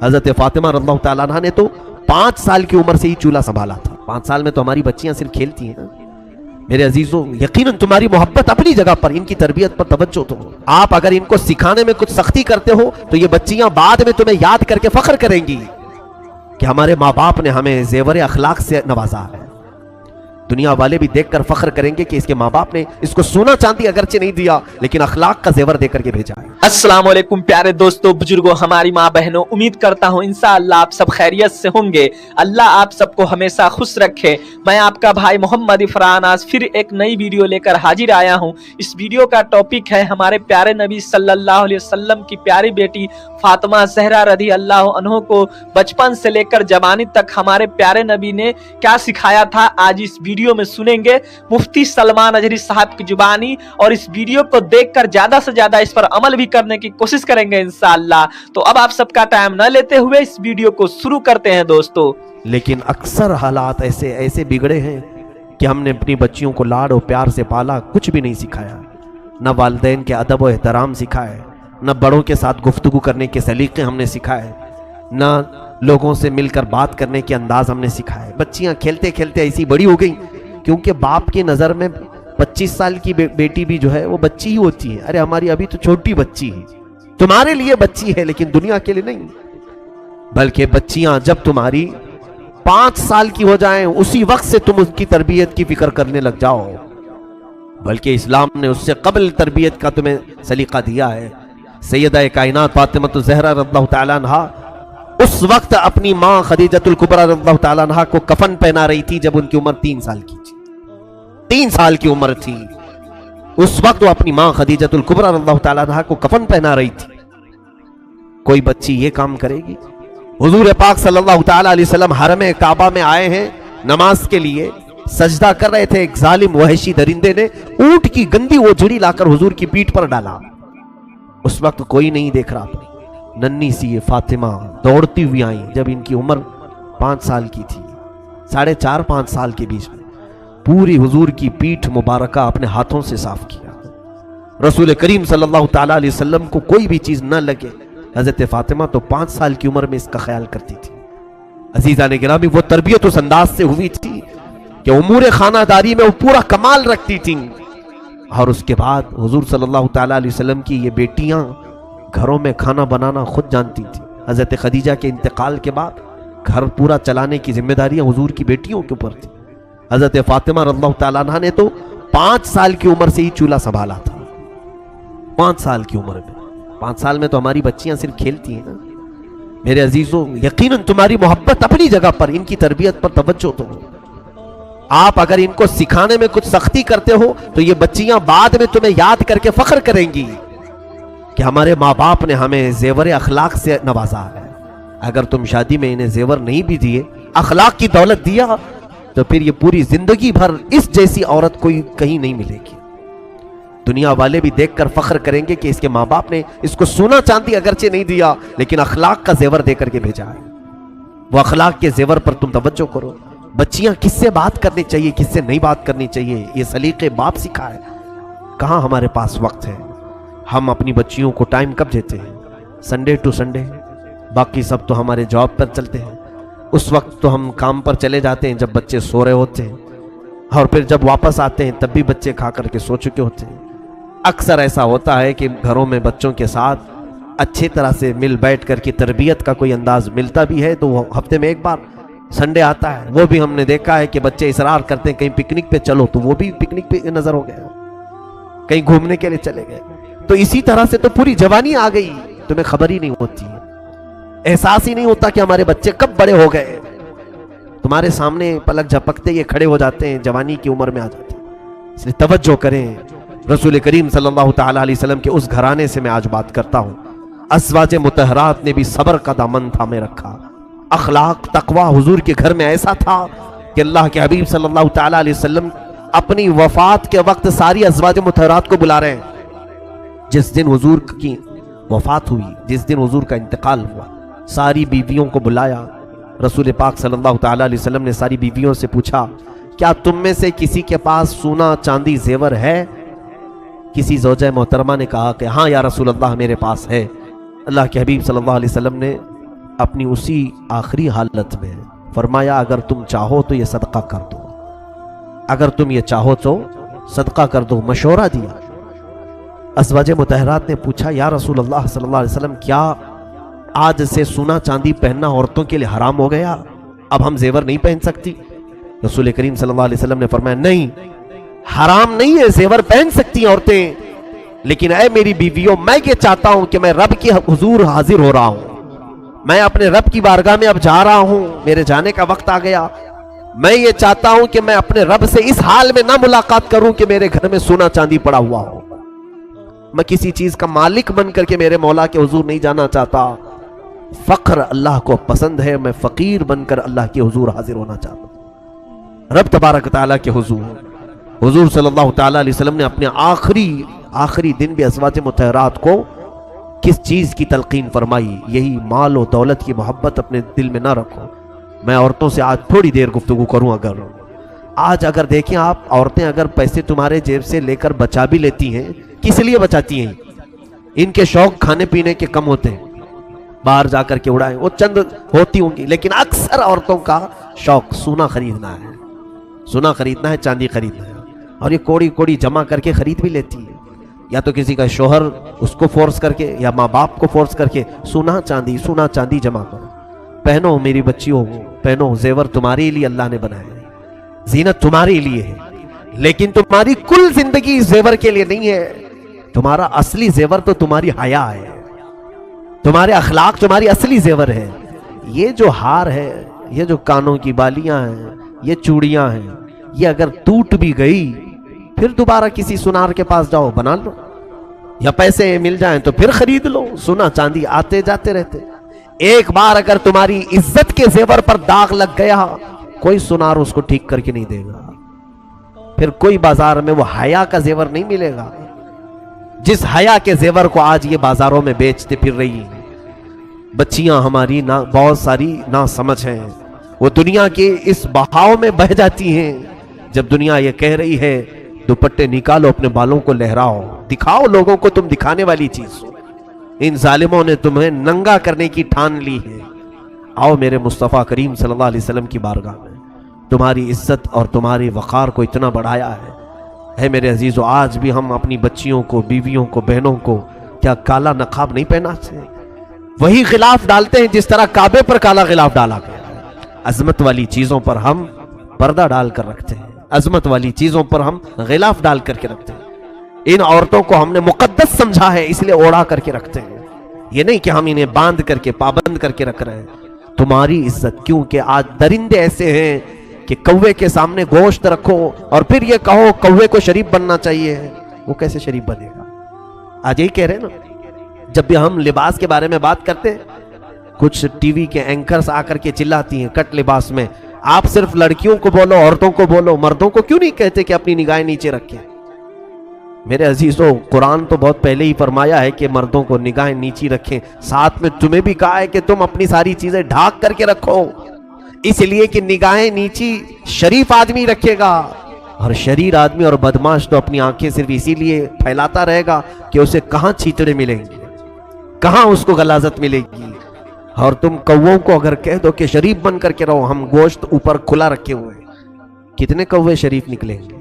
حضرت فاطمہ رضی اللہ تعالیٰ عنہ نے تو 5 سال کی عمر سے ہی چولہا سنبھالا تھا۔ 5 سال میں تو ہماری بچیاں صرف کھیلتی ہیں نا۔ میرے عزیزوں، یقیناً تمہاری محبت اپنی جگہ پر، ان کی تربیت پر توجہ تو ہو۔ آپ اگر ان کو سکھانے میں کچھ سختی کرتے ہو تو یہ بچیاں بعد میں تمہیں یاد کر کے فخر کریں گی کہ ہمارے ماں باپ نے ہمیں زیور اخلاق سے نوازا ہے۔ دنیا والے بھی دیکھ کر فخر کریں گے کہ اس کے ماں باپ نے اس کو سونا چاندی اگرچہ نہیں دیا لیکن اخلاق کا زیور دے کر کے بھیجا ہے۔ السلام علیکم پیارے دوستو، بزرگوں، ہماری ماں بہنوں، امید کرتا ہوں انشاءاللہ آپ سب خیریت سے ہوں گے۔ اللہ آپ سب کو ہمیشہ خوش رکھے۔ میں آپ کا بھائی محمد عفران آج پھر ایک نئی ویڈیو لے کر حاضر آیا ہوں۔ اس ویڈیو کا ٹاپک ہے ہمارے پیارے نبی صلی اللہ علیہ وسلم کی پیاری بیٹی فاطمہ زہرا رضی اللہ عنہ کو بچپن سے لے کر جوانی تک ہمارے پیارے نبی نے کیا سکھایا تھا، آج اس ویڈیو میں سنیں گے مفتی سلمان اجہری صاحب کی زبانی، اور اس ویڈیو کو دیکھ کر زیادہ سے زیادہ اس پر عمل بھی کرنے کی کوشش کریں گے انشاءاللہ۔ تو اب آپ سب کا ٹائم نہ لیتے ہوئے اس ویڈیو کو شروع کرتے ہیں دوستو۔ لیکن اکثر حالات ایسے بگڑے ہیں کہ ہم نے اپنی بچیوں کو لاڈ و پیار سے پالا، کچھ بھی نہیں سکھایا، نہ والدین کے ادب و احترام سکھائے، نہ بڑوں کے ساتھ گفتگو کرنے کے سلیقے ہم نے سکھائے، نہ لوگوں سے مل کر بات کرنے کے انداز ہم نے سکھائے۔ بچیاں کھیلتے کھیلتے ایسی بڑی ہو گئیں کیونکہ باپ کی نظر میں 25 سال کی بیٹی بھی جو ہے وہ بچی ہی ہوتی ہے۔ ارے ہماری ابھی تو چھوٹی بچی ہے، تمہارے لیے بچی ہے لیکن دنیا کے لیے نہیں۔ بلکہ بچیاں جب تمہاری 5 سال کی ہو جائیں اسی وقت سے تم اس کی تربیت کی فکر کرنے لگ جاؤ، بلکہ اسلام نے اس سے قبل تربیت کا تمہیں سلیقہ دیا ہے۔ سیدہ کائنات فاطمہ زہرا رضی اللہ تعالیٰ عنہا اس وقت اپنی ماں خدیجہ الکبریٰ رضی اللہ تعالیٰ عنہا کو کفن پہنا رہی تھی جب ان کی عمر 3 سال کی تھی۔ 3 سال کی عمر تھی اس وقت، وہ اپنی ماں خدیجہ الکبریٰ رضی اللہ تعالیٰ عنہا کو کفن پہنا رہی تھی۔ کوئی بچی یہ کام کرے گی؟ حضور پاک صلی اللہ تعالیٰ علیہ وسلم حرم کعبہ میں آئے ہیں نماز کے لیے، سجدہ کر رہے تھے، ایک ظالم وحشی درندے نے اونٹ کی گندی وہ جڑی لا کر حضور کی پیٹھ پر ڈالا۔ اس وقت کوئی نہیں دیکھ رہا تھا، ننھی سی یہ فاطمہ دوڑتی ہوئی آئیں جب ان کی عمر 5 سال کی تھی، 4.5-5 سال کے بیچ میں پوری حضور کی پیٹھ مبارکہ اپنے ہاتھوں سے صاف کیا۔ رسول کریم صلی اللہ تعالیٰ علیہ وسلم کو کوئی بھی چیز نہ لگے، حضرت فاطمہ تو 5 سال کی عمر میں اس کا خیال کرتی تھی۔ عزیزان گرامی، وہ تربیت اس انداز سے ہوئی تھی کہ امور خانہ داری میں وہ پورا کمال رکھتی تھیں۔ اور اس کے بعد حضور صلی اللہ تعالیٰ علیہ وسلم کی یہ بیٹیاں گھروں میں کھانا بنانا خود جانتی تھی۔ حضرت خدیجہ کے انتقال کے بعد گھر پورا چلانے کی ذمہ داریاں حضور کی بیٹیوں کے اوپر تھی۔ حضرت فاطمہ رضی اللہ تعالیٰ عنہ نے تو 5 سال کی عمر سے ہی چولہا سنبھالا تھا۔ 5 سال کی عمر میں، 5 سال میں تو ہماری بچیاں صرف کھیلتی ہیں نا۔ میرے عزیزوں، یقیناً تمہاری محبت اپنی جگہ پر، ان کی تربیت پر توجہ تو ہو۔ آپ اگر ان کو سکھانے میں کچھ سختی کرتے ہو تو یہ بچیاں بعد میں تمہیں یاد کر کے فخر کریں گی کہ ہمارے ماں باپ نے ہمیں زیور اخلاق سے نوازا ہے۔ اگر تم شادی میں انہیں زیور نہیں بھی دیے، اخلاق کی دولت دیا، تو پھر یہ پوری زندگی بھر اس جیسی عورت کوئی کہیں نہیں ملے گی۔ دنیا والے بھی دیکھ کر فخر کریں گے کہ اس کے ماں باپ نے اس کو سونا چاندی اگرچہ نہیں دیا لیکن اخلاق کا زیور دے کر کے بھیجا ہے۔ وہ اخلاق کے زیور پر تم توجہ کرو۔ بچیاں کس سے بات کرنی چاہیے، کس سے نہیں بات کرنی چاہیے، یہ سلیقے باپ سکھائے۔ کہاں ہمارے پاس وقت ہے؟ ہم اپنی بچیوں کو ٹائم کب دیتے ہیں؟ سنڈے ٹو سنڈے، باقی سب تو ہمارے جاب پر چلتے ہیں۔ اس وقت تو ہم کام پر چلے جاتے ہیں جب بچے سو رہے ہوتے ہیں، اور پھر جب واپس آتے ہیں تب بھی بچے کھا کر کے سو چکے ہوتے ہیں۔ اکثر ایسا ہوتا ہے کہ گھروں میں بچوں کے ساتھ اچھی طرح سے مل بیٹھ کر کی تربیت کا کوئی انداز ملتا بھی ہے تو وہ ہفتے میں ایک بار سنڈے آتا ہے۔ وہ بھی ہم نے دیکھا ہے کہ بچے اصرار کرتے ہیں کہیں پکنک پہ چلو، تو وہ بھی پکنک پہ نظر ہو گئے، کہیں گھومنے کے لیے چلے گئے۔ تو اسی طرح سے تو پوری جوانی آ گئی، تمہیں خبر ہی نہیں ہوتی، احساس ہی نہیں ہوتا کہ ہمارے بچے کب بڑے ہو گئے۔ تمہارے سامنے پلک جھپکتے یہ کھڑے ہو جاتے ہیں، جوانی کی عمر میں آ جاتے ہیں۔ اس لیے توجہ کریں۔ رسول کریم صلی اللہ تعالیٰ علیہ وسلم کے اس گھرانے سے میں آج بات کرتا ہوں۔ ازواج مطہرات نے بھی صبر کا دامن تھامے رکھا۔ اخلاق تقوی حضور کے گھر میں ایسا تھا کہ اللہ کے حبیب صلی اللہ تعالیٰ علیہ وسلم اپنی وفات کے وقت ساری ازواج مطہرات کو بلا رہے ہیں۔ جس دن حضور کی وفات ہوئی، جس دن حضور کا انتقال ہوا، ساری بیویوں کو بلایا۔ رسول پاک صلی اللہ تعالیٰ علیہ وسلم نے ساری بیویوں سے پوچھا، کیا تم میں سے کسی کے پاس سونا چاندی زیور ہے؟ کسی زوجہ محترمہ نے کہا کہ ہاں یا رسول اللہ میرے پاس ہے۔ اللہ کے حبیب صلی اللہ علیہ وسلم نے اپنی اسی آخری حالت میں فرمایا اگر تم چاہو تو یہ صدقہ کر دو، اگر تم یہ چاہو تو صدقہ کر دو، مشورہ دیا۔ ازواج مطہرات نے پوچھا یا رسول اللہ صلی اللہ علیہ وسلم، کیا آج سے سونا چاندی پہننا عورتوں کے لیے حرام ہو گیا؟ اب ہم زیور نہیں پہن سکتی؟ رسول کریم صلی اللہ علیہ وسلم نے فرمایا نہیں، حرام نہیں ہے، زیور پہن سکتی ہیں عورتیں، لیکن اے میری بیویوں، میں یہ چاہتا ہوں کہ میں رب کی حضور حاضر ہو رہا ہوں، میں اپنے رب کی بارگاہ میں اب جا رہا ہوں، میرے جانے کا وقت آ گیا، میں یہ چاہتا ہوں کہ میں اپنے رب سے اس حال میں نہ ملاقات کروں کہ میرے گھر میں سونا چاندی پڑا ہوا ہو، میں کسی چیز کا مالک بن کر کے میرے مولا کے حضور نہیں جانا چاہتا، فقر اللہ کو پسند ہے، میں فقیر بن کر اللہ کے حضور حاضر ہونا چاہتا ہوں، رب تبارک تعالیٰ کے حضور صلی اللہ تعالیٰ علیہ وسلم نے اپنے آخری دن بھی ازواج مطہرات کو کس چیز کی تلقین فرمائی؟ یہی مال و دولت کی محبت اپنے دل میں نہ رکھو۔ میں عورتوں سے آج تھوڑی دیر گفتگو کروں، اگر دیکھیں آپ، عورتیں اگر پیسے تمہارے جیب سے لے کر بچا بھی لیتی ہیں، کس لیے بچاتی ہیں؟ ان کے شوق کھانے پینے کے کم ہوتے ہیں، باہر جا کر کے اڑائیں، وہ چند ہوتی ہوں گی، لیکن اکثر عورتوں کا شوق سونا خریدنا ہے، چاندی خریدنا ہے، اور یہ کوڑی جمع کر کے خرید بھی لیتی ہے، یا تو کسی کا شوہر اس کو فورس کر کے یا ماں باپ کو فورس کر کے سونا چاندی جمع کرو، پہنو میری بچیوں، پہنو، زیور تمہارے لیے اللہ نے بنائے ہیں، زینت تمہارے لیے ہے، لیکن تمہاری کل زندگی اس زیور کے لیے نہیں ہے، تمہارا اصلی زیور تو تمہاری حیا ہے، تمہارے اخلاق تمہاری اصلی زیور ہے۔ یہ جو ہار ہے، یہ جو کانوں کی بالیاں ہیں، یہ چوڑیاں ہیں، یہ اگر ٹوٹ بھی گئی پھر دوبارہ کسی سنار کے پاس جاؤ بنا لو، یا پیسے مل جائیں تو پھر خرید لو، سونا چاندی آتے جاتے رہتے، ایک بار اگر تمہاری عزت کے زیور پر داغ لگ گیا، کوئی سنار اس کو ٹھیک کر کے نہیں دے گا، پھر کوئی بازار میں وہ حیا کا زیور نہیں ملے گا، جس حیا کے زیور کو آج یہ بازاروں میں بیچتے پھر رہی ہیں۔ بچیاں ہماری بہت ساری نا سمجھ ہیں، وہ دنیا کے اس بہاؤ میں بہہ جاتی ہیں، جب دنیا یہ کہہ رہی ہے دوپٹے نکالو، اپنے بالوں کو لہراؤ، دکھاؤ لوگوں کو تم دکھانے والی چیز ہو، ان ظالموں نے تمہیں ننگا کرنے کی ٹھان لی ہے، آؤ میرے مصطفیٰ کریم صلی اللہ علیہ وسلم کی بارگاہ میں، تمہاری عزت اور تمہاری وقار کو اتنا بڑھایا ہے۔ اے میرے عزیزو، آج بھی ہم اپنی بچیوں کو، بیویوں کو، بہنوں کو کیا کالا نقاب نہیں پہناتے؟ وہی غلاف ڈالتے ہیں جس طرح کعبے پر کالا غلاف ڈالا گیا ہے۔ عظمت والی چیزوں پر ہم پردہ ڈال کر رکھتے ہیں، عظمت والی چیزوں پر ہم غلاف ڈال کر کے رکھتے ہیں، ان عورتوں کو ہم نے مقدس سمجھا ہے اس لیے اوڑھا کر کے رکھتے ہیں، یہ نہیں کہ ہم انہیں باندھ کر کے پابند کر کے رکھ رہے ہیں۔ تمہاری عزت، کیونکہ آج درندے ایسے ہیں کہ کوے کے سامنے گوشت رکھو اور پھر یہ کہو کوے کو شریف بننا چاہیے، وہ کیسے شریف بنے گا؟ آج یہی کہہ رہے ہیں نا، جب بھی ہم لباس کے بارے میں بات کرتے، کچھ ٹی وی کے اینکرز آ کر کے چلاتی ہیں کٹ لباس میں، آپ صرف لڑکیوں کو بولو، عورتوں کو بولو، مردوں کو کیوں نہیں کہتے کہ اپنی نگاہیں نیچے رکھیں؟ میرے عزیزو، قرآن تو بہت پہلے ہی فرمایا ہے کہ مردوں کو نگاہیں نیچی رکھیں، ساتھ میں تمہیں بھی کہا ہے کہ تم اپنی ساری چیزیں ڈھانک کر کے رکھو، اس لیے کہ نگاہیں نیچی شریف آدمی رکھے گا، اور شریر آدمی اور بدماش تو اپنی آنکھیں صرف اسی لیے پھیلاتا رہے گا کہ اسے کہاں چھیتڑے ملیں گے، کہاں اس کو غلاظت ملے گی۔ اور تم کووں کو اگر کہہ دو کہ شریف بن کر کے رہو، ہم گوشت اوپر کھلا رکھے ہوئے، کتنے کوے شریف نکلیں گے؟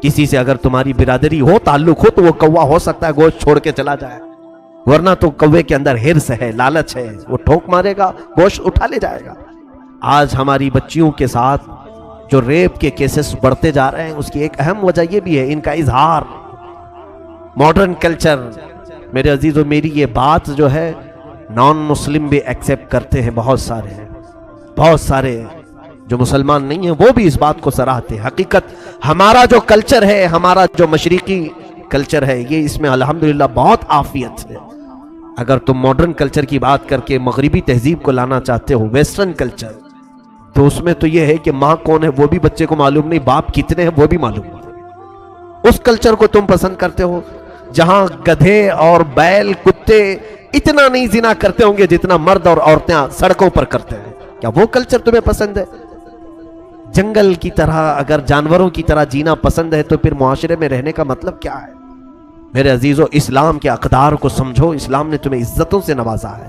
کسی سے اگر تمہاری برادری ہو، تعلق ہو، تو وہ کوا ہو سکتا ہے گوشت چھوڑ کے چلا جائے، ورنہ تو کوے کے اندر ہرس ہے، لالچ ہے، وہ ٹھوک مارے گا، گوشت اٹھا لے جائے گا۔ آج ہماری بچیوں کے ساتھ جو ریپ کے کیسز بڑھتے جا رہے ہیں، اس کی ایک اہم وجہ یہ بھی ہے، ان کا اظہار، ماڈرن کلچر۔ میرے عزیزو، میری یہ بات جو ہے نان مسلم بھی ایکسیپٹ کرتے ہیں، بہت سارے جو مسلمان نہیں ہیں وہ بھی اس بات کو سراہتے ہیں۔ حقیقت ہمارا جو کلچر ہے، ہمارا جو مشرقی کلچر ہے، یہ اس میں الحمدللہ بہت عافیت ہے۔ اگر تم ماڈرن کلچر کی بات کر کے مغربی تہذیب کو لانا چاہتے ہو، ویسٹرن کلچر، تو اس میں تو یہ ہے کہ ماں کون ہے وہ بھی بچے کو معلوم نہیں، باپ کتنے ہیں وہ بھی معلوم نہیں۔ اس کلچر کو تم پسند کرتے ہو جہاں گدھے اور بیل، کتے اتنا نہیں زنا کرتے ہوں گے جتنا مرد اور عورتیں سڑکوں پر کرتے ہیں۔ کیا وہ کلچر تمہیں پسند ہے؟ جنگل کی طرح اگر جانوروں کی طرح جینا پسند ہے تو پھر معاشرے میں رہنے کا مطلب کیا ہے؟ میرے عزیزو، اسلام کے اقدار کو سمجھو، اسلام نے تمہیں عزتوں سے نوازا ہے،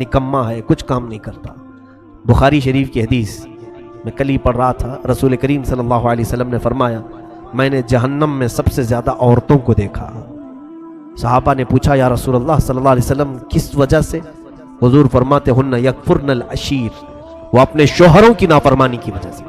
نکما ہے، کچھ کام نہیں کرتا۔ بخاری شریف کی حدیث میں کل ہی پڑھ رہا تھا، رسول کریم صلی اللہ علیہ وسلم نے فرمایا میں نے جہنم میں سب سے زیادہ عورتوں کو دیکھا۔ صحابہ نے پوچھا یا رسول اللہ صلی اللہ علیہ وسلم کس وجہ سے؟ حضور فرماتے ہن یکفرن العشیر، وہ اپنے شوہروں کی نافرمانی کی وجہ سے۔